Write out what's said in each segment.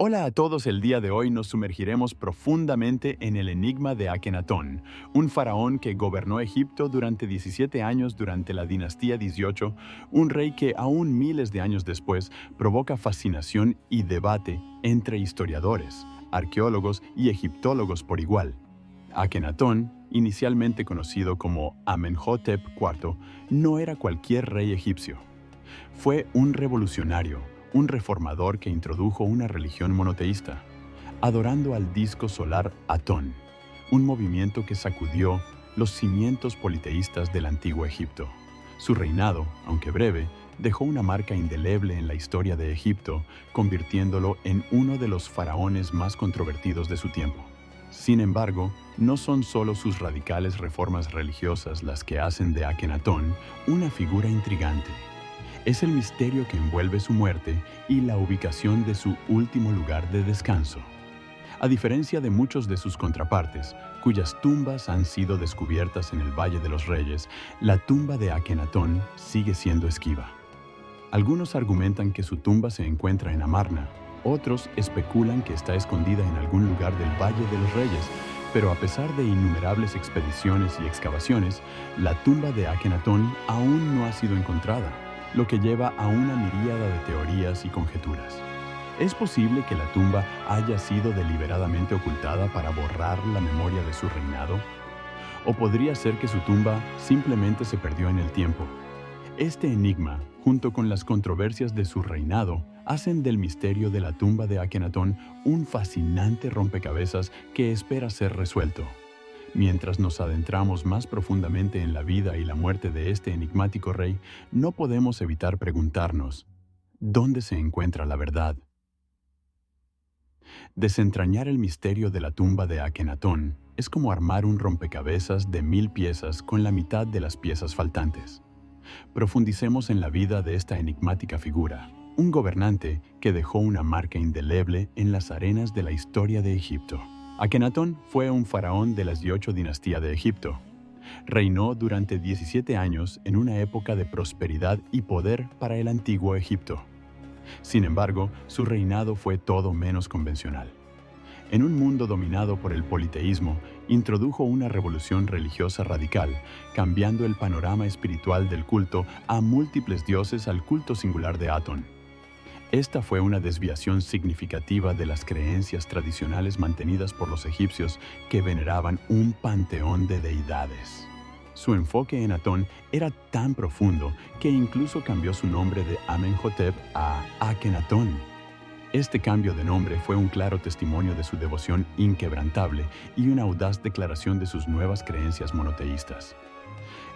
Hola a todos, el día de hoy nos sumergiremos profundamente en el enigma de Akenatón, un faraón que gobernó Egipto durante 17 años durante la dinastía 18, un rey que aún miles de años después provoca fascinación y debate entre historiadores, arqueólogos y egiptólogos por igual. Akenatón, inicialmente conocido como Amenhotep IV, no era cualquier rey egipcio. Fue un revolucionario, un reformador que introdujo una religión monoteísta, adorando al disco solar Atón, un movimiento que sacudió los cimientos politeístas del antiguo Egipto. Su reinado, aunque breve, dejó una marca indeleble en la historia de Egipto, convirtiéndolo en uno de los faraones más controvertidos de su tiempo. Sin embargo, no son solo sus radicales reformas religiosas las que hacen de Akenatón una figura intrigante. Es el misterio que envuelve su muerte y la ubicación de su último lugar de descanso. A diferencia de muchos de sus contrapartes, cuyas tumbas han sido descubiertas en el Valle de los Reyes, la tumba de Akenatón sigue siendo esquiva. Algunos argumentan que su tumba se encuentra en Amarna, otros especulan que está escondida en algún lugar del Valle de los Reyes, pero a pesar de innumerables expediciones y excavaciones, la tumba de Akenatón aún no ha sido encontrada, lo que lleva a una miríada de teorías y conjeturas. ¿Es posible que la tumba haya sido deliberadamente ocultada para borrar la memoria de su reinado? ¿O podría ser que su tumba simplemente se perdió en el tiempo? Este enigma, junto con las controversias de su reinado, hacen del misterio de la tumba de Akenatón un fascinante rompecabezas que espera ser resuelto. Mientras nos adentramos más profundamente en la vida y la muerte de este enigmático rey, no podemos evitar preguntarnos, ¿dónde se encuentra la verdad? Desentrañar el misterio de la tumba de Akenatón es como armar un rompecabezas de 1000 piezas con la mitad de las piezas faltantes. Profundicemos en la vida de esta enigmática figura, un gobernante que dejó una marca indeleble en las arenas de la historia de Egipto. Akenatón fue un faraón de las 18 dinastías de Egipto. Reinó durante 17 años en una época de prosperidad y poder para el antiguo Egipto. Sin embargo, su reinado fue todo menos convencional. En un mundo dominado por el politeísmo, introdujo una revolución religiosa radical, cambiando el panorama espiritual del culto a múltiples dioses al culto singular de Atón. Esta fue una desviación significativa de las creencias tradicionales mantenidas por los egipcios que veneraban un panteón de deidades. Su enfoque en Atón era tan profundo que incluso cambió su nombre de Amenhotep a Akenatón. Este cambio de nombre fue un claro testimonio de su devoción inquebrantable y una audaz declaración de sus nuevas creencias monoteístas.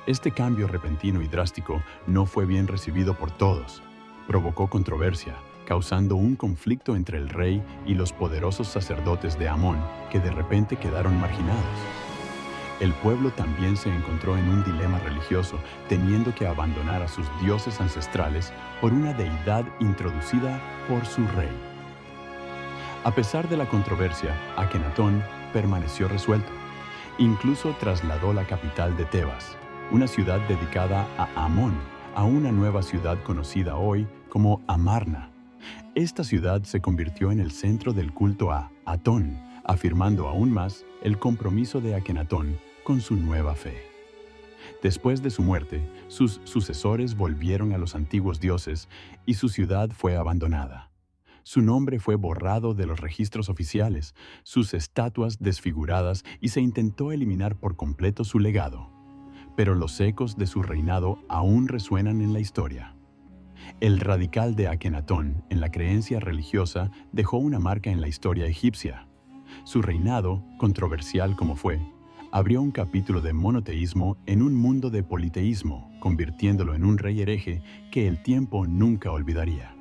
Este cambio repentino y drástico no fue bien recibido por todos. Provocó controversia, causando un conflicto entre el rey y los poderosos sacerdotes de Amón, que de repente quedaron marginados. El pueblo también se encontró en un dilema religioso, teniendo que abandonar a sus dioses ancestrales por una deidad introducida por su rey. A pesar de la controversia, Akenatón permaneció resuelto. Incluso trasladó la capital de Tebas, una ciudad dedicada a Amón, a una nueva ciudad conocida hoy como Amarna. Esta ciudad se convirtió en el centro del culto a Atón, afirmando aún más el compromiso de Akenatón con su nueva fe. Después de su muerte, sus sucesores volvieron a los antiguos dioses y su ciudad fue abandonada. Su nombre fue borrado de los registros oficiales, sus estatuas desfiguradas y se intentó eliminar por completo su legado. Pero los ecos de su reinado aún resuenan en la historia. El radical de Akenatón, en la creencia religiosa, dejó una marca en la historia egipcia. Su reinado, controversial como fue, abrió un capítulo de monoteísmo en un mundo de politeísmo, convirtiéndolo en un rey hereje que el tiempo nunca olvidaría.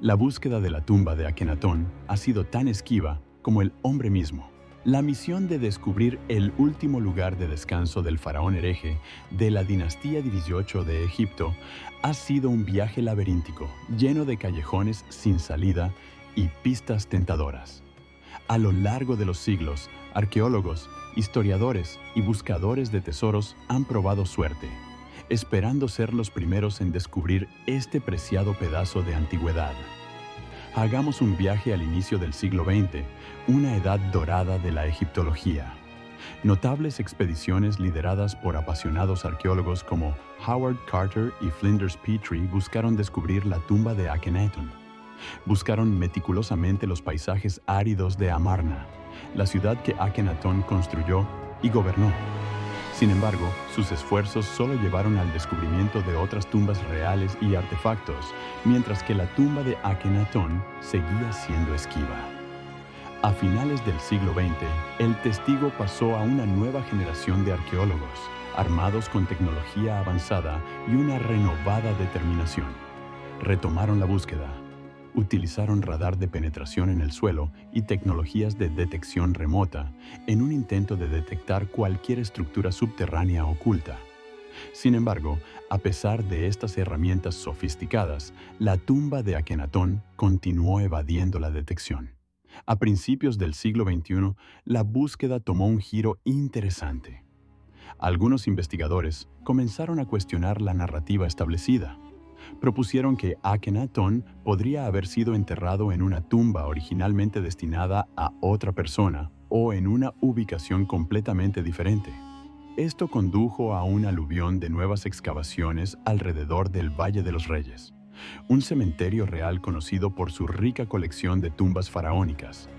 La búsqueda de la tumba de Akenatón ha sido tan esquiva como el hombre mismo. La misión de descubrir el último lugar de descanso del faraón hereje de la dinastía 18 de Egipto ha sido un viaje laberíntico, lleno de callejones sin salida y pistas tentadoras. A lo largo de los siglos, arqueólogos, historiadores y buscadores de tesoros han probado suerte, esperando ser los primeros en descubrir este preciado pedazo de antigüedad. Hagamos un viaje al inicio del siglo XX, una edad dorada de la egiptología. Notables expediciones lideradas por apasionados arqueólogos como Howard Carter y Flinders Petrie buscaron descubrir la tumba de Akenatón. Buscaron meticulosamente los paisajes áridos de Amarna, la ciudad que Akenatón construyó y gobernó. Sin embargo, sus esfuerzos solo llevaron al descubrimiento de otras tumbas reales y artefactos, mientras que la tumba de Akenatón seguía siendo esquiva. A finales del siglo XX, el testigo pasó a una nueva generación de arqueólogos, armados con tecnología avanzada y una renovada determinación. Retomaron la búsqueda. Utilizaron radar de penetración en el suelo y tecnologías de detección remota en un intento de detectar cualquier estructura subterránea oculta. Sin embargo, a pesar de estas herramientas sofisticadas, la tumba de Akenatón continuó evadiendo la detección. A principios del siglo XXI, la búsqueda tomó un giro interesante. Algunos investigadores comenzaron a cuestionar la narrativa establecida. Propusieron que Akenatón podría haber sido enterrado en una tumba originalmente destinada a otra persona o en una ubicación completamente diferente. Esto condujo a un aluvión de nuevas excavaciones alrededor del Valle de los Reyes, un cementerio real conocido por su rica colección de tumbas faraónicas.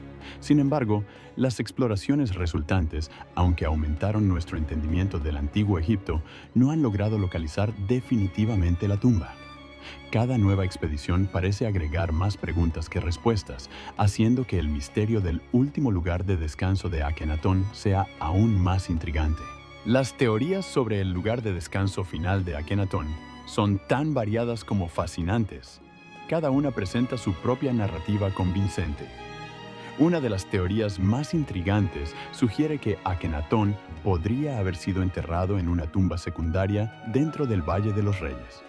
Sin embargo, las exploraciones resultantes, aunque aumentaron nuestro entendimiento del antiguo Egipto, no han logrado localizar definitivamente la tumba. Cada nueva expedición parece agregar más preguntas que respuestas, haciendo que el misterio del último lugar de descanso de Akenatón sea aún más intrigante. Las teorías sobre el lugar de descanso final de Akenatón son tan variadas como fascinantes. Cada una presenta su propia narrativa convincente. Una de las teorías más intrigantes sugiere que Akenatón podría haber sido enterrado en una tumba secundaria dentro del Valle de los Reyes.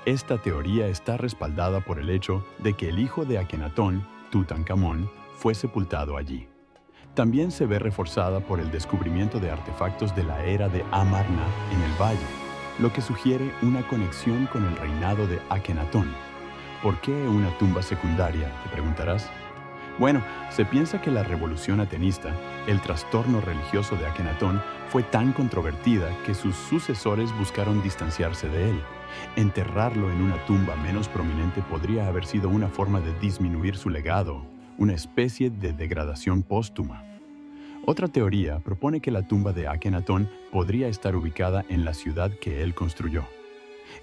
Esta teoría está respaldada por el hecho de que el hijo de Akenatón, Tutankamón, fue sepultado allí. También se ve reforzada por el descubrimiento de artefactos de la era de Amarna en el valle, lo que sugiere una conexión con el reinado de Akenatón. ¿Por qué una tumba secundaria?, te preguntarás. Bueno, se piensa que la revolución atenista, el trastorno religioso de Akenatón, fue tan controvertida que sus sucesores buscaron distanciarse de él. Enterrarlo en una tumba menos prominente podría haber sido una forma de disminuir su legado, una especie de degradación póstuma. Otra teoría propone que la tumba de Akenatón podría estar ubicada en la ciudad que él construyó.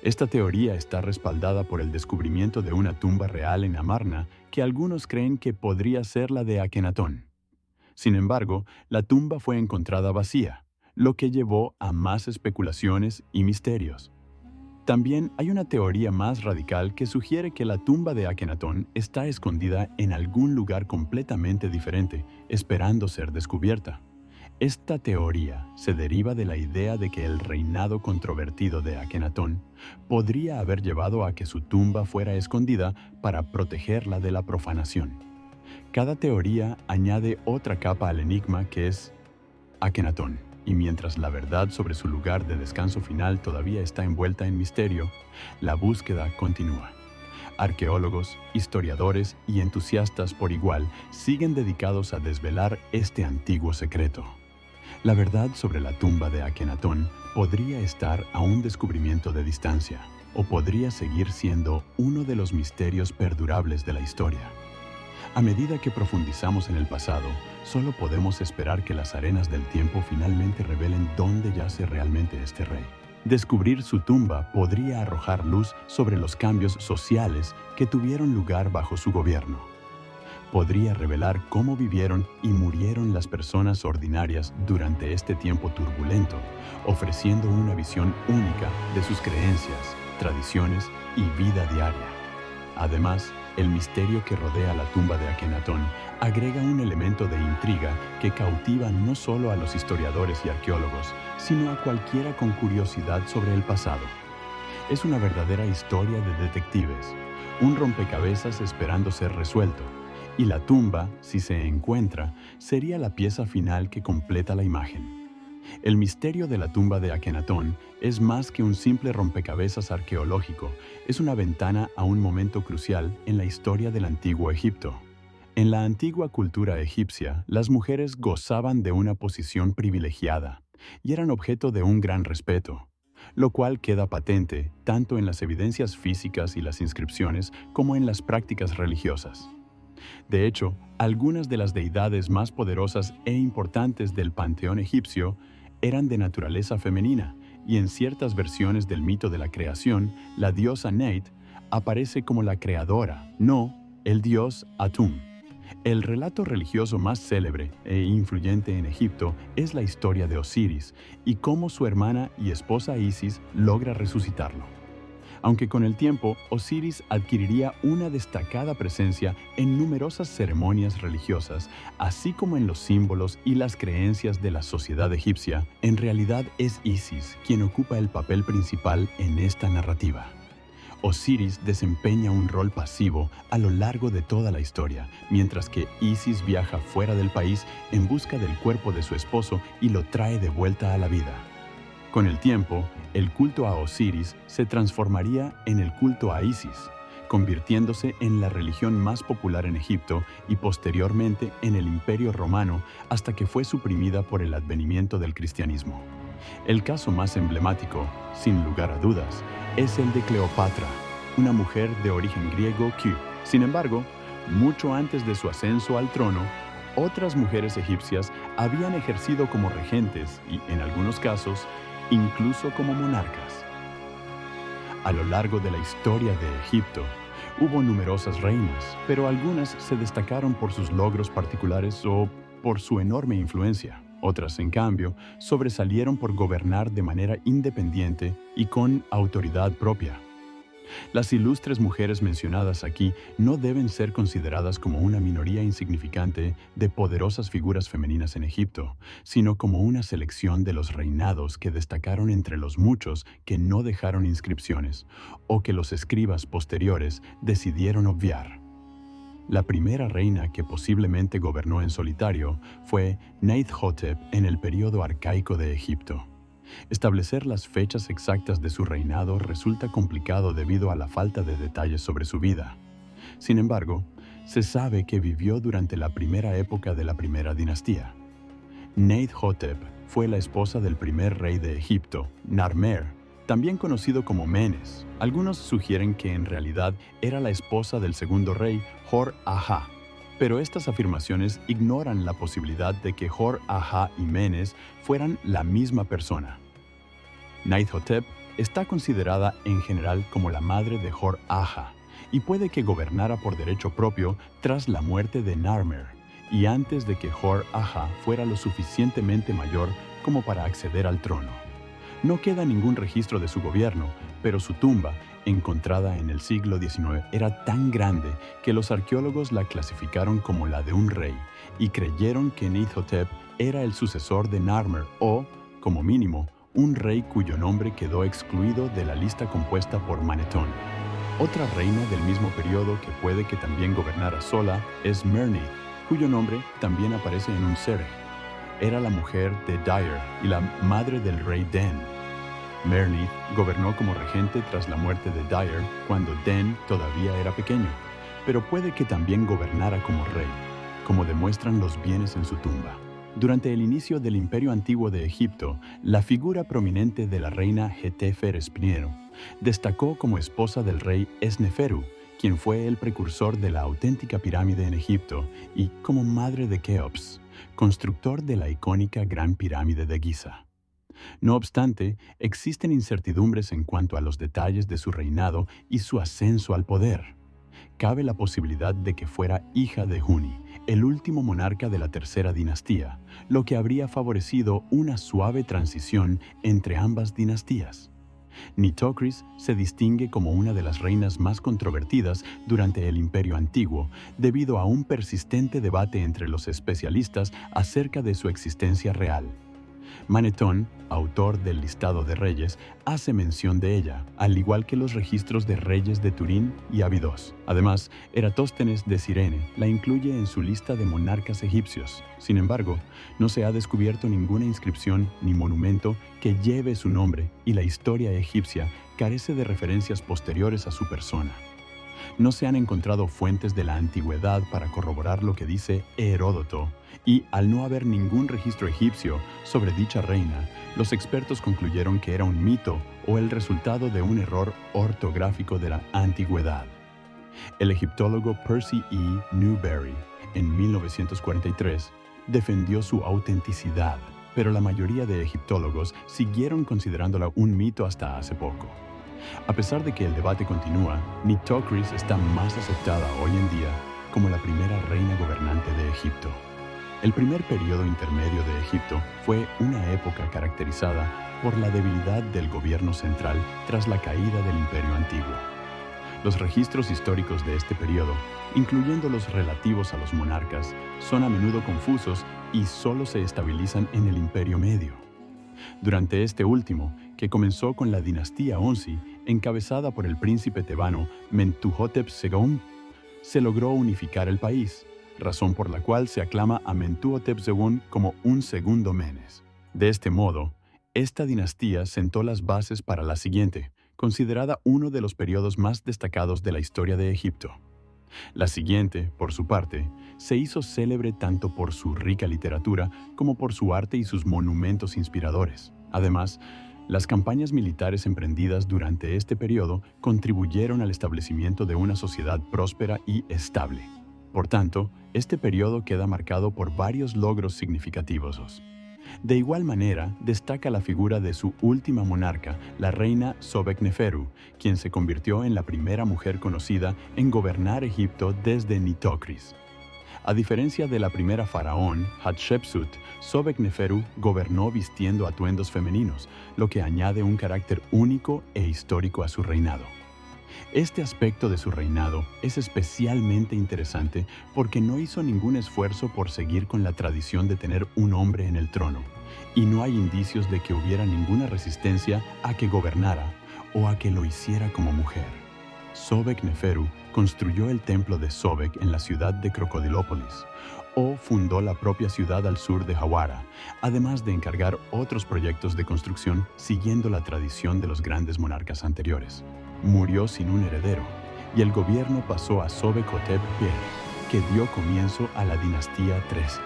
Esta teoría está respaldada por el descubrimiento de una tumba real en Amarna que algunos creen que podría ser la de Akenatón. Sin embargo, la tumba fue encontrada vacía, lo que llevó a más especulaciones y misterios. También hay una teoría más radical que sugiere que la tumba de Akenatón está escondida en algún lugar completamente diferente, esperando ser descubierta. Esta teoría se deriva de la idea de que el reinado controvertido de Akenatón podría haber llevado a que su tumba fuera escondida para protegerla de la profanación. Cada teoría añade otra capa al enigma que es Akenatón. Y mientras la verdad sobre su lugar de descanso final todavía está envuelta en misterio, la búsqueda continúa. Arqueólogos, historiadores y entusiastas por igual siguen dedicados a desvelar este antiguo secreto. La verdad sobre la tumba de Akenatón podría estar a un descubrimiento de distancia, o podría seguir siendo uno de los misterios perdurables de la historia. A medida que profundizamos en el pasado, solo podemos esperar que las arenas del tiempo finalmente revelen dónde yace realmente este rey. Descubrir su tumba podría arrojar luz sobre los cambios sociales que tuvieron lugar bajo su gobierno. Podría revelar cómo vivieron y murieron las personas ordinarias durante este tiempo turbulento, ofreciendo una visión única de sus creencias, tradiciones y vida diaria. Además, el misterio que rodea la tumba de Akenatón agrega un elemento de intriga que cautiva no solo a los historiadores y arqueólogos, sino a cualquiera con curiosidad sobre el pasado. Es una verdadera historia de detectives, un rompecabezas esperando ser resuelto, y la tumba, si se encuentra, sería la pieza final que completa la imagen. El misterio de la tumba de Akenatón es más que un simple rompecabezas arqueológico, es una ventana a un momento crucial en la historia del antiguo Egipto. En la antigua cultura egipcia, las mujeres gozaban de una posición privilegiada y eran objeto de un gran respeto, lo cual queda patente tanto en las evidencias físicas y las inscripciones como en las prácticas religiosas. De hecho, algunas de las deidades más poderosas e importantes del panteón egipcio eran de naturaleza femenina, y en ciertas versiones del mito de la creación, la diosa Neit aparece como la creadora, no el dios Atum. El relato religioso más célebre e influyente en Egipto es la historia de Osiris y cómo su hermana y esposa Isis logra resucitarlo. Aunque con el tiempo, Osiris adquiriría una destacada presencia en numerosas ceremonias religiosas, así como en los símbolos y las creencias de la sociedad egipcia, en realidad es Isis quien ocupa el papel principal en esta narrativa. Osiris desempeña un rol pasivo a lo largo de toda la historia, mientras que Isis viaja fuera del país en busca del cuerpo de su esposo y lo trae de vuelta a la vida. Con el tiempo, el culto a Osiris se transformaría en el culto a Isis, convirtiéndose en la religión más popular en Egipto y posteriormente en el Imperio Romano hasta que fue suprimida por el advenimiento del cristianismo. El caso más emblemático, sin lugar a dudas, es el de Cleopatra, una mujer de origen griego que, sin embargo, mucho antes de su ascenso al trono, otras mujeres egipcias habían ejercido como regentes y, en algunos casos, incluso como monarcas. A lo largo de la historia de Egipto, hubo numerosas reinas, pero algunas se destacaron por sus logros particulares o por su enorme influencia. Otras, en cambio, sobresalieron por gobernar de manera independiente y con autoridad propia. Las ilustres mujeres mencionadas aquí no deben ser consideradas como una minoría insignificante de poderosas figuras femeninas en Egipto, sino como una selección de los reinados que destacaron entre los muchos que no dejaron inscripciones o que los escribas posteriores decidieron obviar. La primera reina que posiblemente gobernó en solitario fue Neith-Hotep en el período arcaico de Egipto. Establecer las fechas exactas de su reinado resulta complicado debido a la falta de detalles sobre su vida. Sin embargo, se sabe que vivió durante la primera época de la primera dinastía. Neith-Hotep fue la esposa del primer rey de Egipto, Narmer, también conocido como Menes. Algunos sugieren que en realidad era la esposa del segundo rey, Hor-Aha, pero estas afirmaciones ignoran la posibilidad de que Hor-Aha y Menes fueran la misma persona. Neith-Hotep está considerada en general como la madre de Hor-Aha y puede que gobernara por derecho propio tras la muerte de Narmer y antes de que Hor-Aha fuera lo suficientemente mayor como para acceder al trono. No queda ningún registro de su gobierno, pero su tumba, encontrada en el siglo XIX, era tan grande que los arqueólogos la clasificaron como la de un rey y creyeron que Neith-Hotep era el sucesor de Narmer o, como mínimo, un rey cuyo nombre quedó excluido de la lista compuesta por Manetón. Otra reina del mismo periodo que puede que también gobernara sola es Mernith, cuyo nombre también aparece en un serj. Era la mujer de Dyer y la madre del rey Den. Mernith gobernó como regente tras la muerte de Dyer cuando Den todavía era pequeño, pero puede que también gobernara como rey, como demuestran los bienes en su tumba. Durante el inicio del Imperio Antiguo de Egipto, la figura prominente de la reina Heteferespinero destacó como esposa del rey Esneferu, quien fue el precursor de la auténtica pirámide en Egipto, y como madre de Keops, constructor de la icónica Gran Pirámide de Giza. No obstante, existen incertidumbres en cuanto a los detalles de su reinado y su ascenso al poder. Cabe la posibilidad de que fuera hija de Huni, el último monarca de la tercera dinastía, lo que habría favorecido una suave transición entre ambas dinastías. Nitocris se distingue como una de las reinas más controvertidas durante el Imperio Antiguo, debido a un persistente debate entre los especialistas acerca de su existencia real. Manetón, autor del listado de reyes, hace mención de ella, al igual que los registros de reyes de Turín y Abidos. Además, Eratóstenes de Cirene la incluye en su lista de monarcas egipcios. Sin embargo, no se ha descubierto ninguna inscripción ni monumento que lleve su nombre, y la historia egipcia carece de referencias posteriores a su persona. No se han encontrado fuentes de la antigüedad para corroborar lo que dice Heródoto, y al no haber ningún registro egipcio sobre dicha reina, los expertos concluyeron que era un mito o el resultado de un error ortográfico de la antigüedad. El egiptólogo Percy E. Newberry, en 1943, defendió su autenticidad, pero la mayoría de egiptólogos siguieron considerándola un mito hasta hace poco. A pesar de que el debate continúa, Nitocris está más aceptada hoy en día como la primera reina gobernante de Egipto. El primer periodo intermedio de Egipto fue una época caracterizada por la debilidad del gobierno central tras la caída del Imperio Antiguo. Los registros históricos de este periodo, incluyendo los relativos a los monarcas, son a menudo confusos y solo se estabilizan en el Imperio Medio. Durante este último, que comenzó con la dinastía Onsi, encabezada por el príncipe tebano Mentuhotep II, se logró unificar el país, razón por la cual se aclama a Mentuhotep II como un segundo Menes. De este modo, esta dinastía sentó las bases para la siguiente, considerada uno de los periodos más destacados de la historia de Egipto. La siguiente, por su parte, se hizo célebre tanto por su rica literatura como por su arte y sus monumentos inspiradores. Además, las campañas militares emprendidas durante este periodo contribuyeron al establecimiento de una sociedad próspera y estable. Por tanto, este periodo queda marcado por varios logros significativos. De igual manera, destaca la figura de su última monarca, la reina Sobekneferu, quien se convirtió en la primera mujer conocida en gobernar Egipto desde Nitocris. A diferencia de la primera faraón, Hatshepsut, Sobekneferu gobernó vistiendo atuendos femeninos, lo que añade un carácter único e histórico a su reinado. Este aspecto de su reinado es especialmente interesante porque no hizo ningún esfuerzo por seguir con la tradición de tener un hombre en el trono, y no hay indicios de que hubiera ninguna resistencia a que gobernara o a que lo hiciera como mujer. Sobekneferu construyó el templo de Sobek en la ciudad de Crocodilópolis, o fundó la propia ciudad al sur de Hawara, además de encargar otros proyectos de construcción siguiendo la tradición de los grandes monarcas anteriores. Murió sin un heredero, y el gobierno pasó a Sobek-hotep I, que dio comienzo a la dinastía 13.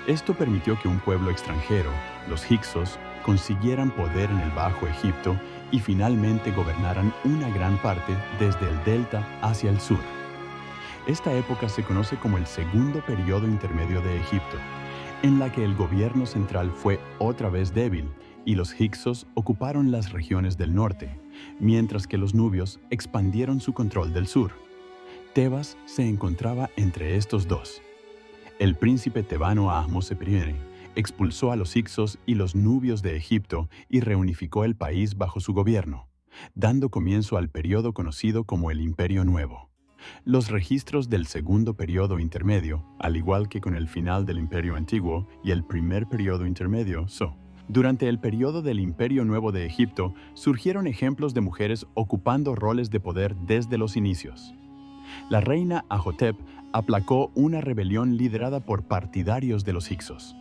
Esto permitió que un pueblo extranjero, los Hyksos, consiguieran poder en el Bajo Egipto y finalmente gobernaran una gran parte desde el delta hacia el sur. Esta época se conoce como el segundo periodo intermedio de Egipto, en la que el gobierno central fue otra vez débil y los Hyksos ocuparon las regiones del norte, mientras que los nubios expandieron su control del sur. Tebas se encontraba entre estos dos. El príncipe tebano Ahmose I expulsó a los Hyksos y los nubios de Egipto y reunificó el país bajo su gobierno, dando comienzo al periodo conocido como el Imperio Nuevo. Los registros del segundo periodo intermedio, al igual que con el final del Imperio Antiguo y el primer periodo intermedio, durante el periodo del Imperio Nuevo de Egipto, surgieron ejemplos de mujeres ocupando roles de poder desde los inicios. La reina Ahotep aplacó una rebelión liderada por partidarios de los Hyksos.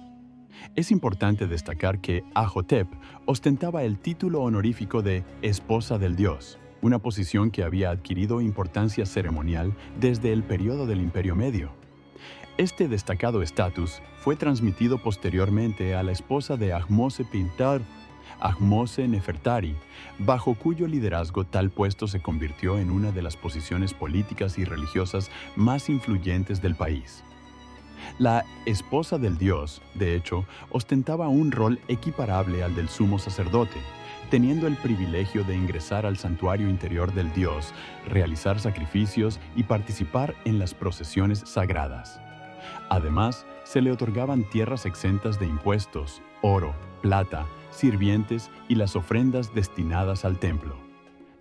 Es importante destacar que Ahotep ostentaba el título honorífico de esposa del dios, una posición que había adquirido importancia ceremonial desde el periodo del Imperio Medio. Este destacado estatus fue transmitido posteriormente a la esposa de Ahmose Pintar, Ahmose Nefertari, bajo cuyo liderazgo tal puesto se convirtió en una de las posiciones políticas y religiosas más influyentes del país. La esposa del dios, de hecho, ostentaba un rol equiparable al del sumo sacerdote, teniendo el privilegio de ingresar al santuario interior del dios, realizar sacrificios y participar en las procesiones sagradas. Además, se le otorgaban tierras exentas de impuestos, oro, plata, sirvientes y las ofrendas destinadas al templo.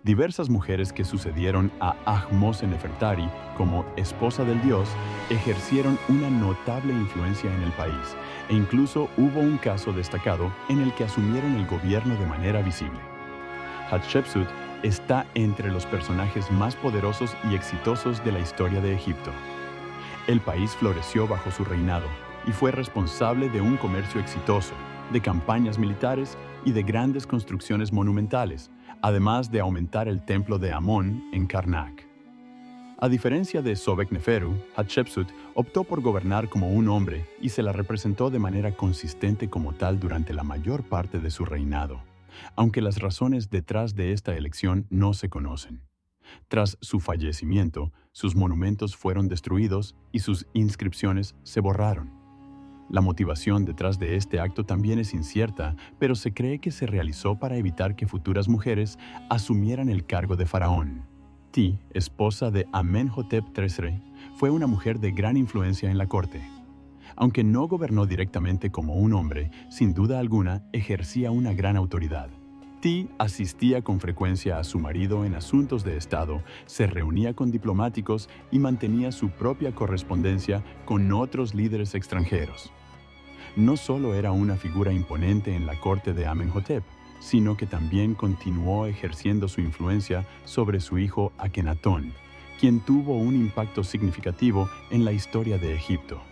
Diversas mujeres que sucedieron a Ahmose-Nefertari como esposa del dios ejercieron una notable influencia en el país, e incluso hubo un caso destacado en el que asumieron el gobierno de manera visible. Hatshepsut está entre los personajes más poderosos y exitosos de la historia de Egipto. El país floreció bajo su reinado y fue responsable de un comercio exitoso, de campañas militares y de grandes construcciones monumentales, además de aumentar el templo de Amón en Karnak. A diferencia de Sobekneferu, Hatshepsut optó por gobernar como un hombre y se la representó de manera consistente como tal durante la mayor parte de su reinado, aunque las razones detrás de esta elección no se conocen. Tras su fallecimiento, sus monumentos fueron destruidos y sus inscripciones se borraron. La motivación detrás de este acto también es incierta, pero se cree que se realizó para evitar que futuras mujeres asumieran el cargo de faraón. Ti, esposa de Amenhotep III, fue una mujer de gran influencia en la corte. Aunque no gobernó directamente como un hombre, sin duda alguna ejercía una gran autoridad. Ti asistía con frecuencia a su marido en asuntos de Estado, se reunía con diplomáticos y mantenía su propia correspondencia con otros líderes extranjeros. No solo era una figura imponente en la corte de Amenhotep, sino que también continuó ejerciendo su influencia sobre su hijo Akenatón, quien tuvo un impacto significativo en la historia de Egipto.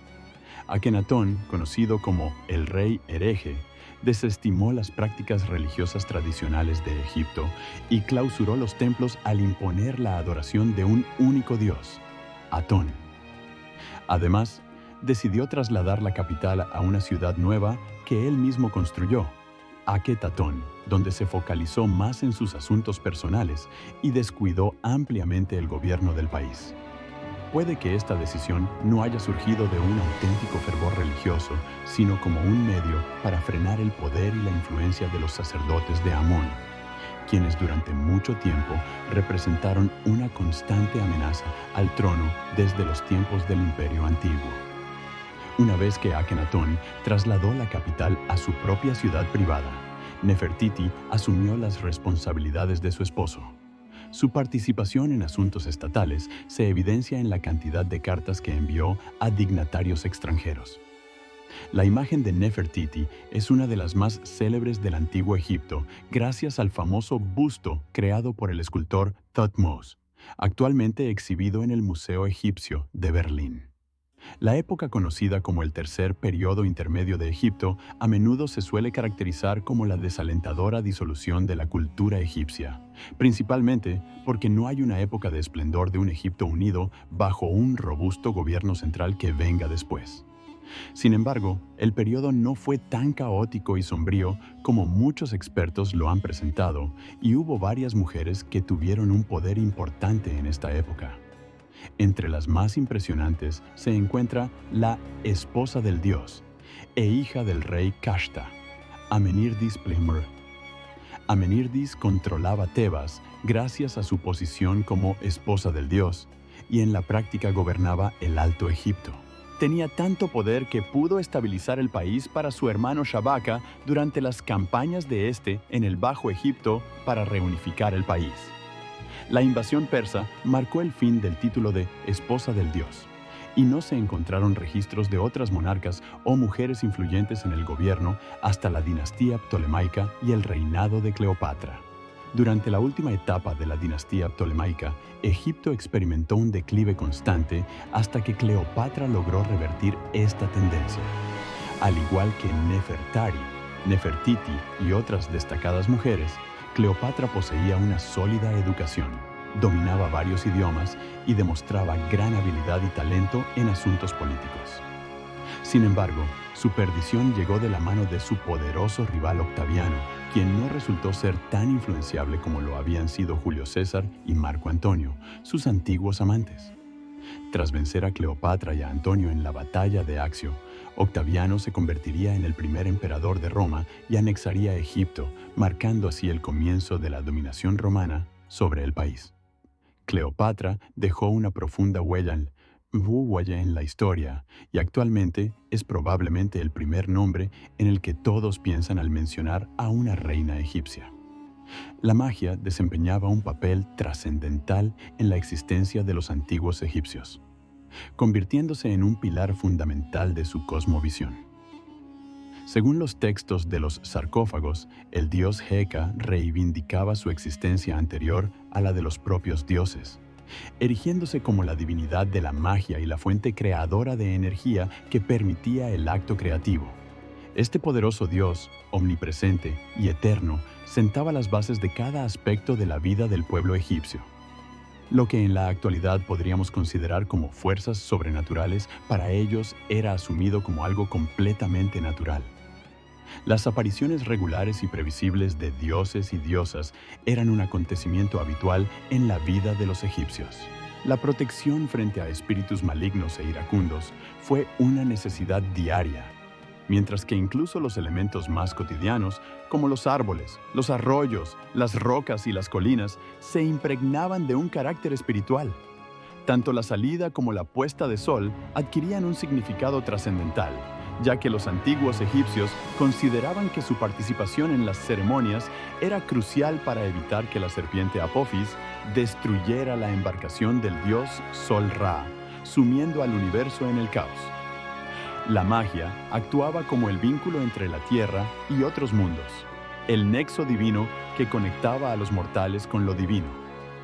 Akenatón, conocido como el rey hereje, desestimó las prácticas religiosas tradicionales de Egipto y clausuró los templos al imponer la adoración de un único dios, Atón. Además, decidió trasladar la capital a una ciudad nueva que él mismo construyó, Aketatón, donde se focalizó más en sus asuntos personales y descuidó ampliamente el gobierno del país. Puede que esta decisión no haya surgido de un auténtico fervor religioso, sino como un medio para frenar el poder y la influencia de los sacerdotes de Amón, quienes durante mucho tiempo representaron una constante amenaza al trono desde los tiempos del Imperio Antiguo. Una vez que Akenatón trasladó la capital a su propia ciudad privada, Nefertiti asumió las responsabilidades de su esposo. Su participación en asuntos estatales se evidencia en la cantidad de cartas que envió a dignatarios extranjeros. La imagen de Nefertiti es una de las más célebres del antiguo Egipto, gracias al famoso busto creado por el escultor Thutmose, actualmente exhibido en el Museo Egipcio de Berlín. La época conocida como el tercer periodo intermedio de Egipto a menudo se suele caracterizar como la desalentadora disolución de la cultura egipcia, principalmente porque no hay una época de esplendor de un Egipto unido bajo un robusto gobierno central que venga después. Sin embargo, el periodo no fue tan caótico y sombrío como muchos expertos lo han presentado, y hubo varias mujeres que tuvieron un poder importante en esta época. Entre las más impresionantes se encuentra la esposa del dios e hija del rey Kashta, Amenírdis-Plemr. Amenírdis controlaba Tebas gracias a su posición como esposa del dios y en la práctica gobernaba el Alto Egipto. Tenía tanto poder que pudo estabilizar el país para su hermano Shabaka durante las campañas de este en el Bajo Egipto para reunificar el país. La invasión persa marcó el fin del título de esposa del dios, y no se encontraron registros de otras monarcas o mujeres influyentes en el gobierno hasta la dinastía ptolemaica y el reinado de Cleopatra. Durante la última etapa de la dinastía ptolemaica, Egipto experimentó un declive constante hasta que Cleopatra logró revertir esta tendencia. Al igual que Nefertari, Nefertiti y otras destacadas mujeres, Cleopatra poseía una sólida educación, dominaba varios idiomas y demostraba gran habilidad y talento en asuntos políticos. Sin embargo, su perdición llegó de la mano de su poderoso rival Octaviano, quien no resultó ser tan influenciable como lo habían sido Julio César y Marco Antonio, sus antiguos amantes. Tras vencer a Cleopatra y a Antonio en la batalla de Accio, Octaviano se convertiría en el primer emperador de Roma y anexaría Egipto, marcando así el comienzo de la dominación romana sobre el país. Cleopatra dejó una profunda huella en la historia y actualmente es probablemente el primer nombre en el que todos piensan al mencionar a una reina egipcia. La magia desempeñaba un papel trascendental en la existencia de los antiguos egipcios, convirtiéndose en un pilar fundamental de su cosmovisión. Según los textos de los sarcófagos, el dios Heka reivindicaba su existencia anterior a la de los propios dioses, erigiéndose como la divinidad de la magia y la fuente creadora de energía que permitía el acto creativo. Este poderoso dios, omnipresente y eterno, sentaba las bases de cada aspecto de la vida del pueblo egipcio. Lo que en la actualidad podríamos considerar como fuerzas sobrenaturales, para ellos era asumido como algo completamente natural. Las apariciones regulares y previsibles de dioses y diosas eran un acontecimiento habitual en la vida de los egipcios. La protección frente a espíritus malignos e iracundos fue una necesidad diaria, mientras que incluso los elementos más cotidianos, como los árboles, los arroyos, las rocas y las colinas, se impregnaban de un carácter espiritual. Tanto la salida como la puesta de sol adquirían un significado trascendental, ya que los antiguos egipcios consideraban que su participación en las ceremonias era crucial para evitar que la serpiente Apophis destruyera la embarcación del dios Sol-Ra, sumiendo al universo en el caos. La magia actuaba como el vínculo entre la tierra y otros mundos, el nexo divino que conectaba a los mortales con lo divino.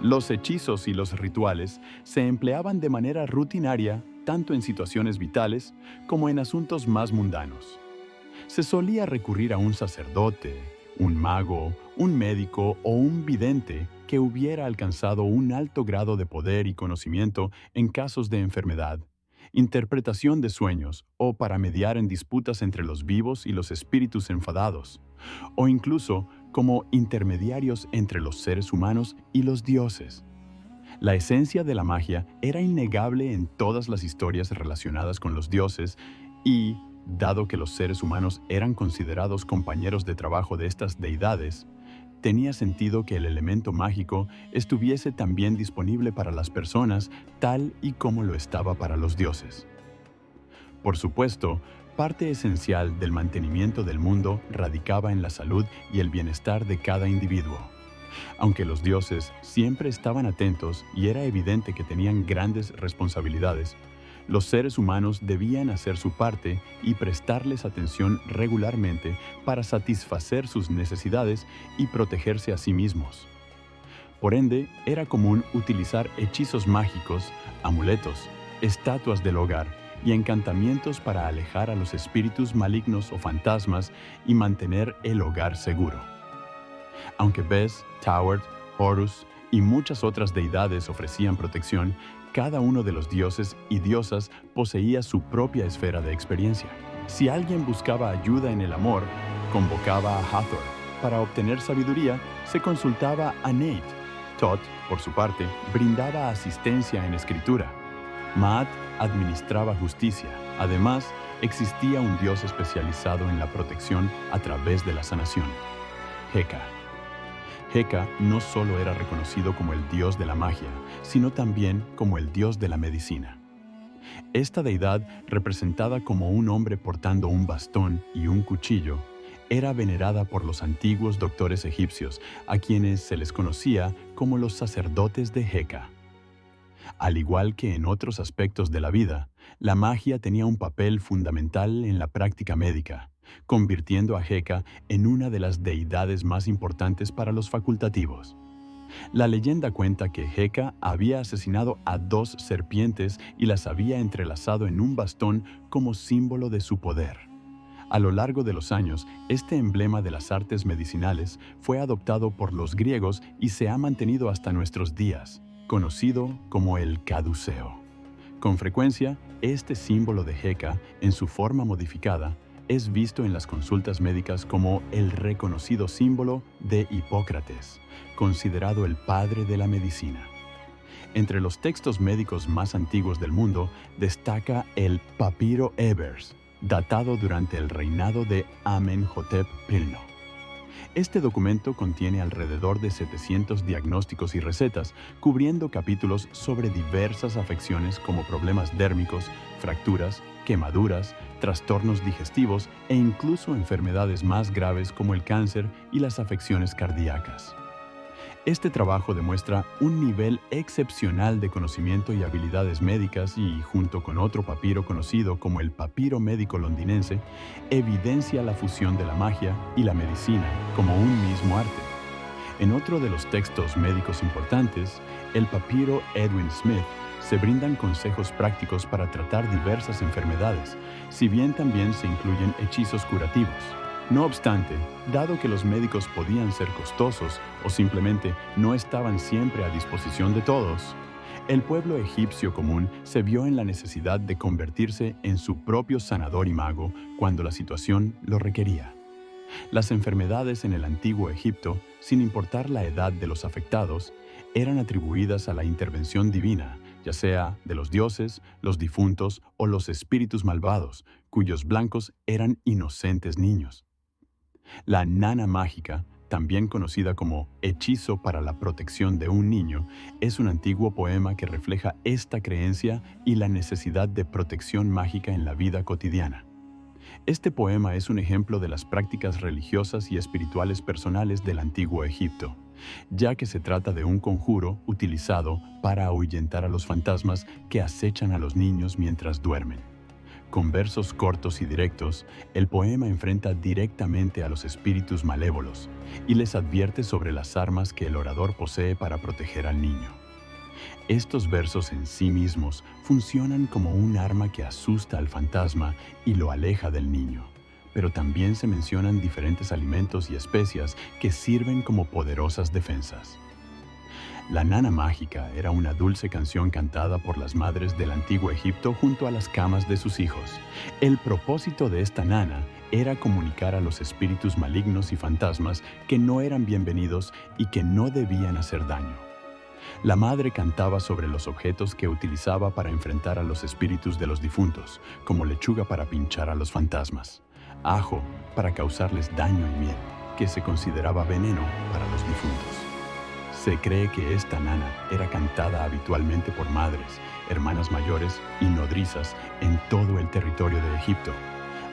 Los hechizos y los rituales se empleaban de manera rutinaria tanto en situaciones vitales como en asuntos más mundanos. Se solía recurrir a un sacerdote, un mago, un médico o un vidente que hubiera alcanzado un alto grado de poder y conocimiento en casos de enfermedad, interpretación de sueños o para mediar en disputas entre los vivos y los espíritus enfadados, o incluso como intermediarios entre los seres humanos y los dioses. La esencia de la magia era innegable en todas las historias relacionadas con los dioses y, dado que los seres humanos eran considerados compañeros de trabajo de estas deidades, tenía sentido que el elemento mágico estuviese también disponible para las personas tal y como lo estaba para los dioses. Por supuesto, parte esencial del mantenimiento del mundo radicaba en la salud y el bienestar de cada individuo. Aunque los dioses siempre estaban atentos y era evidente que tenían grandes responsabilidades, los seres humanos debían hacer su parte y prestarles atención regularmente para satisfacer sus necesidades y protegerse a sí mismos. Por ende, era común utilizar hechizos mágicos, amuletos, estatuas del hogar y encantamientos para alejar a los espíritus malignos o fantasmas y mantener el hogar seguro. Aunque Bes, Tawert, Horus y muchas otras deidades ofrecían protección, cada uno de los dioses y diosas poseía su propia esfera de experiencia. Si alguien buscaba ayuda en el amor, convocaba a Hathor. Para obtener sabiduría, se consultaba a Neit. Tot, por su parte, brindaba asistencia en escritura. Maat administraba justicia. Además, existía un dios especializado en la protección a través de la sanación: Heka. Heka no solo era reconocido como el dios de la magia, sino también como el dios de la medicina. Esta deidad, representada como un hombre portando un bastón y un cuchillo, era venerada por los antiguos doctores egipcios, a quienes se les conocía como los sacerdotes de Heka. Al igual que en otros aspectos de la vida, la magia tenía un papel fundamental en la práctica médica, convirtiendo a Heka en una de las deidades más importantes para los facultativos. La leyenda cuenta que Heka había asesinado a 2 serpientes y las había entrelazado en un bastón como símbolo de su poder. A lo largo de los años, este emblema de las artes medicinales fue adoptado por los griegos y se ha mantenido hasta nuestros días, conocido como el caduceo. Con frecuencia, este símbolo de Heka, en su forma modificada, es visto en las consultas médicas como el reconocido símbolo de Hipócrates, considerado el padre de la medicina. Entre los textos médicos más antiguos del mundo destaca el Papiro Ebers, datado durante el reinado de Amenhotep I. Este documento contiene alrededor de 700 diagnósticos y recetas, cubriendo capítulos sobre diversas afecciones como problemas dérmicos, fracturas, quemaduras, trastornos digestivos e incluso enfermedades más graves como el cáncer y las afecciones cardíacas. Este trabajo demuestra un nivel excepcional de conocimiento y habilidades médicas y, junto con otro papiro conocido como el Papiro Médico Londinense, evidencia la fusión de la magia y la medicina como un mismo arte. En otro de los textos médicos importantes, el Papiro Edwin Smith, se brindan consejos prácticos para tratar diversas enfermedades, si bien también se incluyen hechizos curativos. No obstante, dado que los médicos podían ser costosos o simplemente no estaban siempre a disposición de todos, el pueblo egipcio común se vio en la necesidad de convertirse en su propio sanador y mago cuando la situación lo requería. Las enfermedades en el antiguo Egipto, sin importar la edad de los afectados, eran atribuidas a la intervención divina, ya sea de los dioses, los difuntos o los espíritus malvados, cuyos blancos eran inocentes niños. La nana mágica, también conocida como hechizo para la protección de un niño, es un antiguo poema que refleja esta creencia y la necesidad de protección mágica en la vida cotidiana. Este poema es un ejemplo de las prácticas religiosas y espirituales personales del antiguo Egipto, ya que se trata de un conjuro utilizado para ahuyentar a los fantasmas que acechan a los niños mientras duermen. Con versos cortos y directos, el poema enfrenta directamente a los espíritus malévolos y les advierte sobre las armas que el orador posee para proteger al niño. Estos versos en sí mismos funcionan como un arma que asusta al fantasma y lo aleja del niño, pero también se mencionan diferentes alimentos y especias que sirven como poderosas defensas. La nana mágica era una dulce canción cantada por las madres del antiguo Egipto junto a las camas de sus hijos. El propósito de esta nana era comunicar a los espíritus malignos y fantasmas que no eran bienvenidos y que no debían hacer daño. La madre cantaba sobre los objetos que utilizaba para enfrentar a los espíritus de los difuntos, como lechuga para pinchar a los fantasmas, ajo para causarles daño y miel, que se consideraba veneno para los difuntos. Se cree que esta nana era cantada habitualmente por madres, hermanas mayores y nodrizas en todo el territorio de Egipto.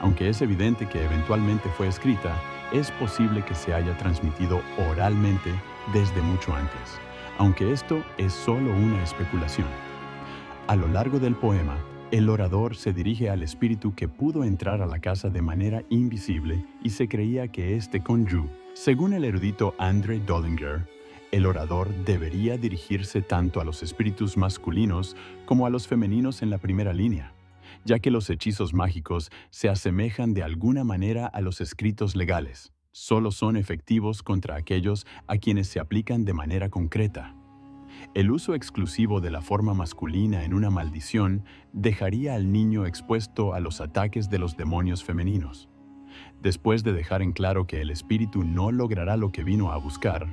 Aunque es evidente que eventualmente fue escrita, es posible que se haya transmitido oralmente desde mucho antes, aunque esto es solo una especulación. A lo largo del poema, el orador se dirige al espíritu que pudo entrar a la casa de manera invisible y se creía que éste conjuró. Según el erudito André Dollinger, el orador debería dirigirse tanto a los espíritus masculinos como a los femeninos en la primera línea, ya que los hechizos mágicos se asemejan de alguna manera a los escritos legales. Solo son efectivos contra aquellos a quienes se aplican de manera concreta. El uso exclusivo de la forma masculina en una maldición dejaría al niño expuesto a los ataques de los demonios femeninos. Después de dejar en claro que el espíritu no logrará lo que vino a buscar,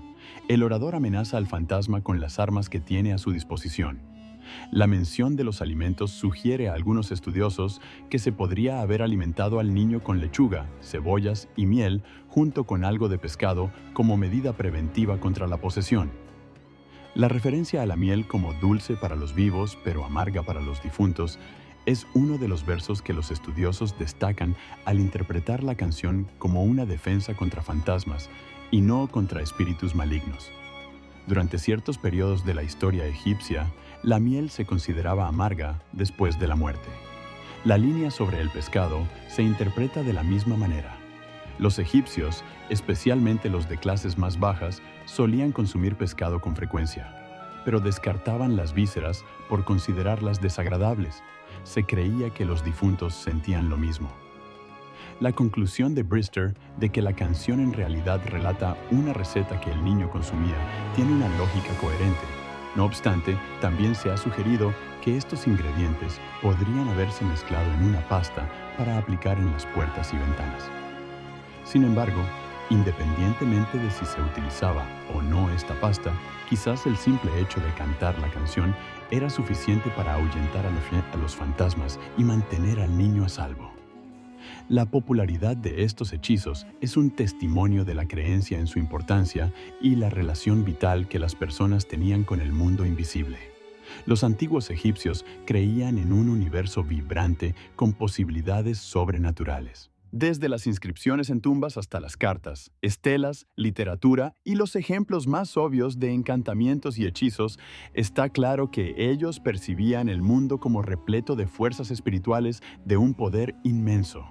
el orador amenaza al fantasma con las armas que tiene a su disposición. La mención de los alimentos sugiere a algunos estudiosos que se podría haber alimentado al niño con lechuga, cebollas y miel junto con algo de pescado como medida preventiva contra la posesión. La referencia a la miel como dulce para los vivos pero amarga para los difuntos es uno de los versos que los estudiosos destacan al interpretar la canción como una defensa contra fantasmas y no contra espíritus malignos. Durante ciertos periodos de la historia egipcia, la miel se consideraba amarga después de la muerte. La línea sobre el pescado se interpreta de la misma manera. Los egipcios, especialmente los de clases más bajas, solían consumir pescado con frecuencia, pero descartaban las vísceras por considerarlas desagradables. Se creía que los difuntos sentían lo mismo. La conclusión de Brister de que la canción en realidad relata una receta que el niño consumía tiene una lógica coherente. No obstante, también se ha sugerido que estos ingredientes podrían haberse mezclado en una pasta para aplicar en las puertas y ventanas. Sin embargo, independientemente de si se utilizaba o no esta pasta, quizás el simple hecho de cantar la canción era suficiente para ahuyentar a los fantasmas y mantener al niño a salvo. La popularidad de estos hechizos es un testimonio de la creencia en su importancia y la relación vital que las personas tenían con el mundo invisible. Los antiguos egipcios creían en un universo vibrante con posibilidades sobrenaturales. Desde las inscripciones en tumbas hasta las cartas, estelas, literatura y los ejemplos más obvios de encantamientos y hechizos, está claro que ellos percibían el mundo como repleto de fuerzas espirituales de un poder inmenso.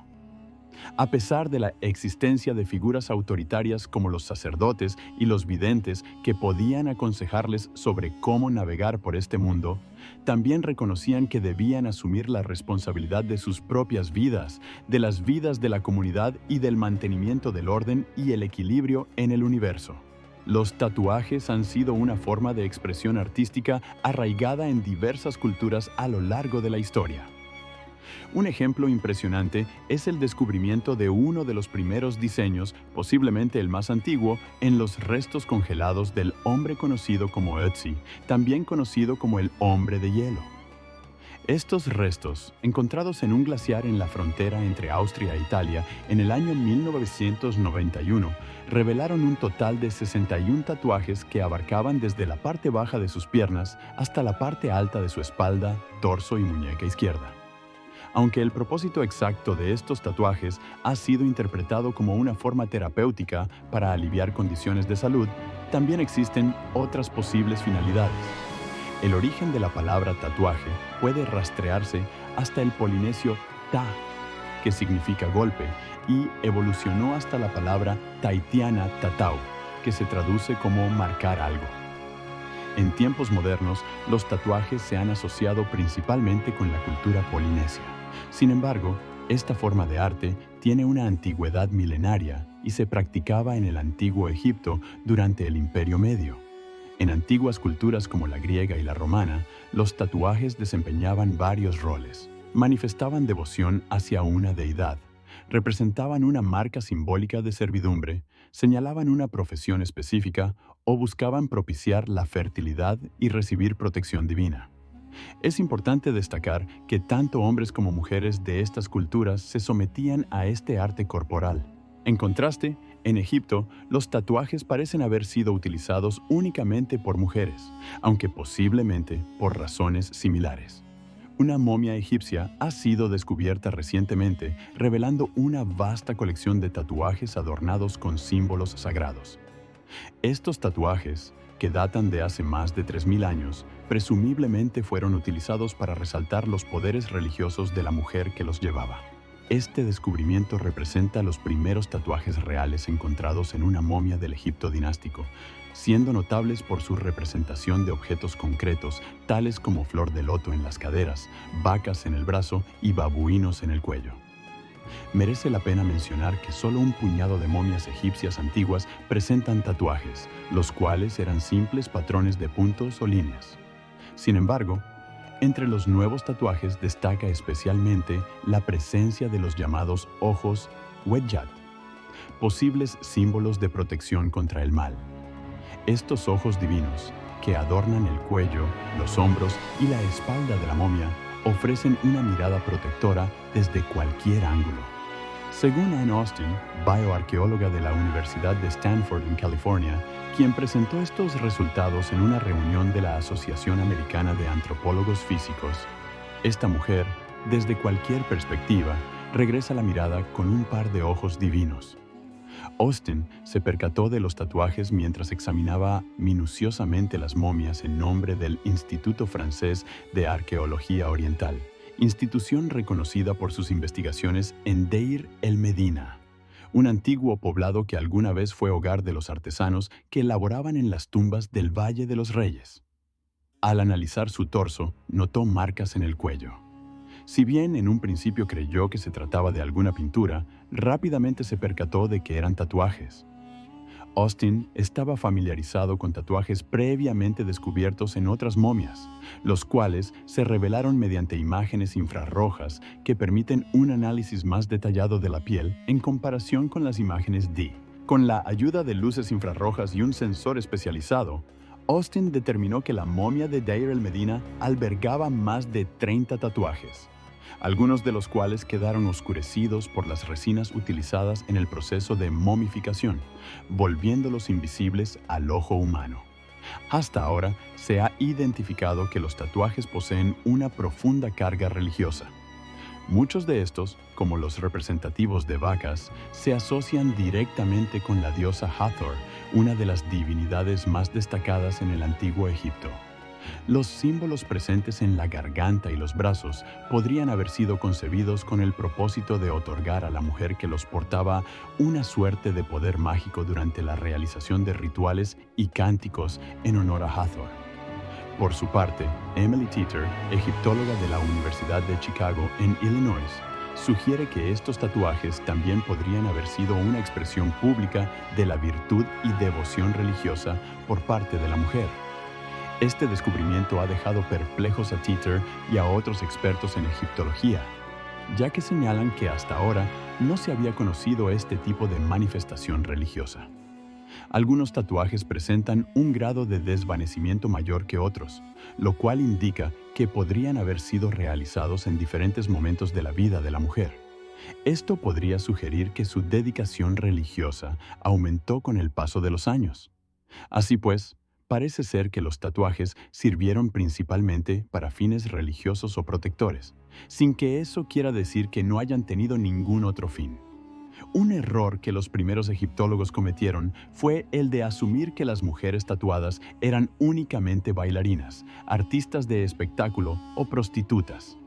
A pesar de la existencia de figuras autoritarias como los sacerdotes y los videntes que podían aconsejarles sobre cómo navegar por este mundo, también reconocían que debían asumir la responsabilidad de sus propias vidas, de las vidas de la comunidad y del mantenimiento del orden y el equilibrio en el universo. Los tatuajes han sido una forma de expresión artística arraigada en diversas culturas a lo largo de la historia. Un ejemplo impresionante es el descubrimiento de uno de los primeros diseños, posiblemente el más antiguo, en los restos congelados del hombre conocido como Ötzi, también conocido como el hombre de hielo. Estos restos, encontrados en un glaciar en la frontera entre Austria e Italia en el año 1991, revelaron un total de 61 tatuajes que abarcaban desde la parte baja de sus piernas hasta la parte alta de su espalda, torso y muñeca izquierda. Aunque el propósito exacto de estos tatuajes ha sido interpretado como una forma terapéutica para aliviar condiciones de salud, también existen otras posibles finalidades. El origen de la palabra tatuaje puede rastrearse hasta el polinesio ta, que significa golpe, y evolucionó hasta la palabra tahitiana tatau, que se traduce como marcar algo. En tiempos modernos, los tatuajes se han asociado principalmente con la cultura polinesia. Sin embargo, esta forma de arte tiene una antigüedad milenaria y se practicaba en el antiguo Egipto durante el Imperio Medio. En antiguas culturas como la griega y la romana, los tatuajes desempeñaban varios roles. Manifestaban devoción hacia una deidad, representaban una marca simbólica de servidumbre, señalaban una profesión específica o buscaban propiciar la fertilidad y recibir protección divina. Es importante destacar que tanto hombres como mujeres de estas culturas se sometían a este arte corporal. En contraste, en Egipto, los tatuajes parecen haber sido utilizados únicamente por mujeres, aunque posiblemente por razones similares. Una momia egipcia ha sido descubierta recientemente, revelando una vasta colección de tatuajes adornados con símbolos sagrados. Estos tatuajes, que datan de hace más de 3000 años, presumiblemente fueron utilizados para resaltar los poderes religiosos de la mujer que los llevaba. Este descubrimiento representa los primeros tatuajes reales encontrados en una momia del Egipto dinástico, siendo notables por su representación de objetos concretos, tales como flor de loto en las caderas, vacas en el brazo y babuinos en el cuello. Merece la pena mencionar que solo un puñado de momias egipcias antiguas presentan tatuajes, los cuales eran simples patrones de puntos o líneas. Sin embargo, entre los nuevos tatuajes destaca especialmente la presencia de los llamados ojos Wedjat, posibles símbolos de protección contra el mal. Estos ojos divinos, que adornan el cuello, los hombros y la espalda de la momia, ofrecen una mirada protectora desde cualquier ángulo. Según Ann Austin, bioarqueóloga de la Universidad de Stanford en California, quien presentó estos resultados en una reunión de la Asociación Americana de Antropólogos Físicos, esta mujer, desde cualquier perspectiva, regresa la mirada con un par de ojos divinos. Austin se percató de los tatuajes mientras examinaba minuciosamente las momias en nombre del Instituto Francés de Arqueología Oriental, institución reconocida por sus investigaciones en Deir el-Medina, un antiguo poblado que alguna vez fue hogar de los artesanos que laboraban en las tumbas del Valle de los Reyes. Al analizar su torso, notó marcas en el cuello. Si bien en un principio creyó que se trataba de alguna pintura, rápidamente se percató de que eran tatuajes. Austin estaba familiarizado con tatuajes previamente descubiertos en otras momias, los cuales se revelaron mediante imágenes infrarrojas que permiten un análisis más detallado de la piel en comparación con las imágenes D. Con la ayuda de luces infrarrojas y un sensor especializado, Austin determinó que la momia de Deir el-Medina albergaba más de 30 tatuajes. algunos de los cuales quedaron oscurecidos por las resinas utilizadas en el proceso de momificación, volviéndolos invisibles al ojo humano. Hasta ahora se ha identificado que los tatuajes poseen una profunda carga religiosa. Muchos de estos, como los representativos de vacas, se asocian directamente con la diosa Hathor, una de las divinidades más destacadas en el antiguo Egipto. Los símbolos presentes en la garganta y los brazos podrían haber sido concebidos con el propósito de otorgar a la mujer que los portaba una suerte de poder mágico durante la realización de rituales y cánticos en honor a Hathor. Por su parte, Emily Teeter, egiptóloga de la Universidad de Chicago en Illinois, sugiere que estos tatuajes también podrían haber sido una expresión pública de la virtud y devoción religiosa por parte de la mujer. Este descubrimiento ha dejado perplejos a Teeter y a otros expertos en egiptología, ya que señalan que hasta ahora no se había conocido este tipo de manifestación religiosa. Algunos tatuajes presentan un grado de desvanecimiento mayor que otros, lo cual indica que podrían haber sido realizados en diferentes momentos de la vida de la mujer. Esto podría sugerir que su dedicación religiosa aumentó con el paso de los años. Así pues, parece ser que los tatuajes sirvieron principalmente para fines religiosos o protectores, sin que eso quiera decir que no hayan tenido ningún otro fin. Un error que los primeros egiptólogos cometieron fue el de asumir que las mujeres tatuadas eran únicamente bailarinas, artistas de espectáculo o prostitutas.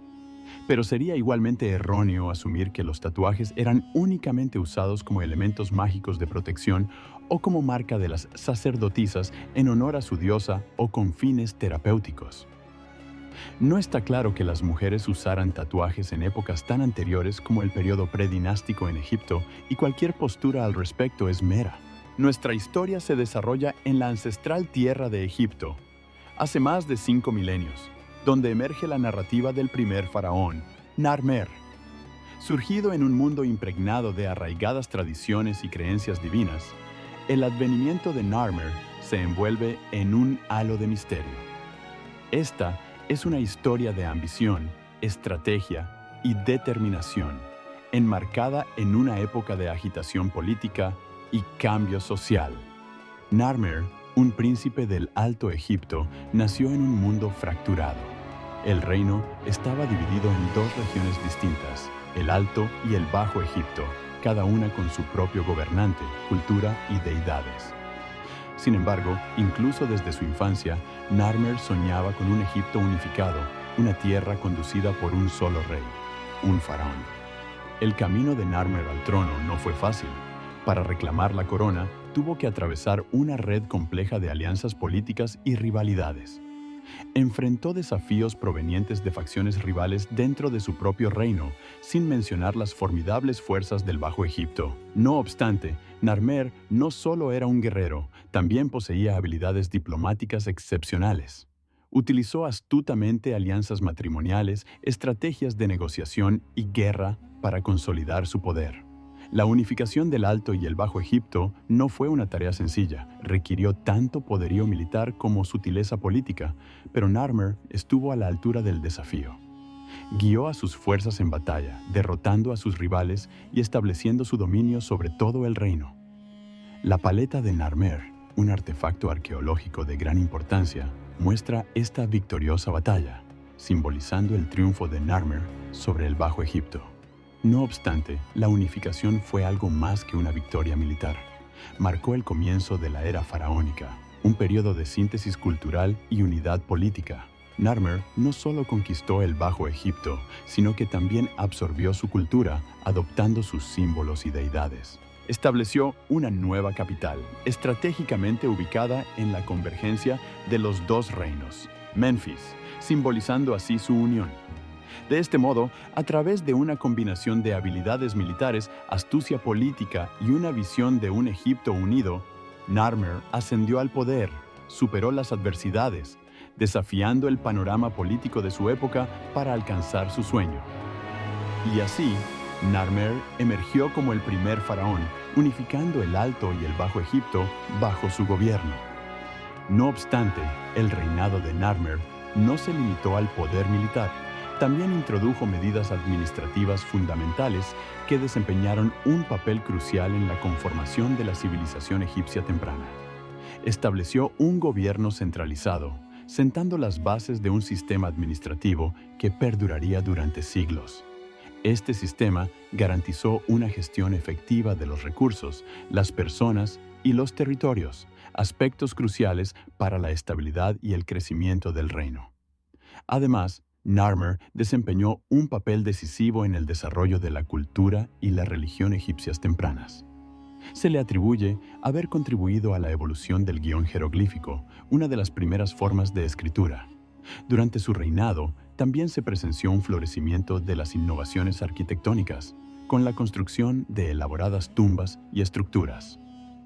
Pero sería igualmente erróneo asumir que los tatuajes eran únicamente usados como elementos mágicos de protección o como marca de las sacerdotisas en honor a su diosa o con fines terapéuticos. No está claro que las mujeres usaran tatuajes en épocas tan anteriores como el periodo predinástico en Egipto, y cualquier postura al respecto es mera. Nuestra historia se desarrolla en la ancestral tierra de Egipto, hace más de 5 milenios, donde emerge la narrativa del primer faraón, Narmer. Surgido en un mundo impregnado de arraigadas tradiciones y creencias divinas, el advenimiento de Narmer se envuelve en un halo de misterio. Esta es una historia de ambición, estrategia y determinación, enmarcada en una época de agitación política y cambio social. Narmer, un príncipe del Alto Egipto, nació en un mundo fracturado. El reino estaba dividido en dos regiones distintas, el Alto y el Bajo Egipto, cada una con su propio gobernante, cultura y deidades. Sin embargo, incluso desde su infancia, Narmer soñaba con un Egipto unificado, una tierra conducida por un solo rey, un faraón. El camino de Narmer al trono no fue fácil. Para reclamar la corona, tuvo que atravesar una red compleja de alianzas políticas y rivalidades. Enfrentó desafíos provenientes de facciones rivales dentro de su propio reino, sin mencionar las formidables fuerzas del Bajo Egipto. No obstante, Narmer no solo era un guerrero, también poseía habilidades diplomáticas excepcionales. Utilizó astutamente alianzas matrimoniales, estrategias de negociación y guerra para consolidar su poder. La unificación del Alto y el Bajo Egipto no fue una tarea sencilla, requirió tanto poderío militar como sutileza política, pero Narmer estuvo a la altura del desafío. Guió a sus fuerzas en batalla, derrotando a sus rivales y estableciendo su dominio sobre todo el reino. La paleta de Narmer, un artefacto arqueológico de gran importancia, muestra esta victoriosa batalla, simbolizando el triunfo de Narmer sobre el Bajo Egipto. No obstante, la unificación fue algo más que una victoria militar. Marcó el comienzo de la era faraónica, un periodo de síntesis cultural y unidad política. Narmer no solo conquistó el Bajo Egipto, sino que también absorbió su cultura, adoptando sus símbolos y deidades. Estableció una nueva capital, estratégicamente ubicada en la convergencia de los dos reinos, Menfis, simbolizando así su unión. De este modo, a través de una combinación de habilidades militares, astucia política y una visión de un Egipto unido, Narmer ascendió al poder, superó las adversidades, desafiando el panorama político de su época para alcanzar su sueño. Y así, Narmer emergió como el primer faraón, unificando el Alto y el Bajo Egipto bajo su gobierno. No obstante, el reinado de Narmer no se limitó al poder militar. También introdujo medidas administrativas fundamentales que desempeñaron un papel crucial en la conformación de la civilización egipcia temprana. Estableció un gobierno centralizado, sentando las bases de un sistema administrativo que perduraría durante siglos. Este sistema garantizó una gestión efectiva de los recursos, las personas y los territorios, aspectos cruciales para la estabilidad y el crecimiento del reino. Además, Narmer desempeñó un papel decisivo en el desarrollo de la cultura y la religión egipcias tempranas. Se le atribuye haber contribuido a la evolución del guión jeroglífico, una de las primeras formas de escritura. Durante su reinado, también se presenció un florecimiento de las innovaciones arquitectónicas, con la construcción de elaboradas tumbas y estructuras.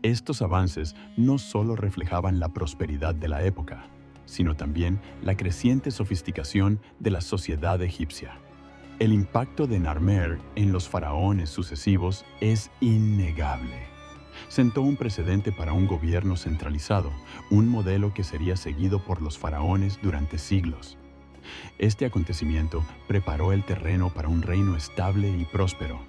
Estos avances no solo reflejaban la prosperidad de la época, sino también la creciente sofisticación de la sociedad egipcia. El impacto de Narmer en los faraones sucesivos es innegable. Sentó un precedente para un gobierno centralizado, un modelo que sería seguido por los faraones durante siglos. Este acontecimiento preparó el terreno para un reino estable y próspero,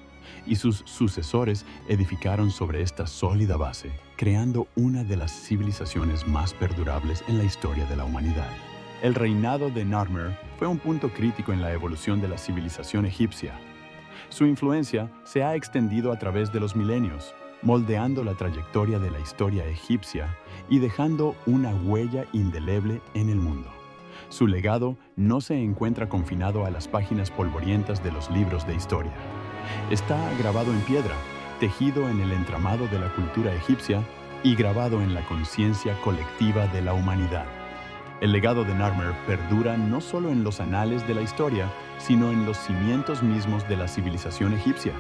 y sus sucesores edificaron sobre esta sólida base, creando una de las civilizaciones más perdurables en la historia de la humanidad. El reinado de Narmer fue un punto crítico en la evolución de la civilización egipcia. Su influencia se ha extendido a través de los milenios, moldeando la trayectoria de la historia egipcia y dejando una huella indeleble en el mundo. Su legado no se encuentra confinado a las páginas polvorientas de los libros de historia. Está grabado en piedra, tejido en el entramado de la cultura egipcia y grabado en la conciencia colectiva de la humanidad. El legado de Narmer perdura no solo en los anales de la historia, sino en los cimientos mismos de la civilización egipcia.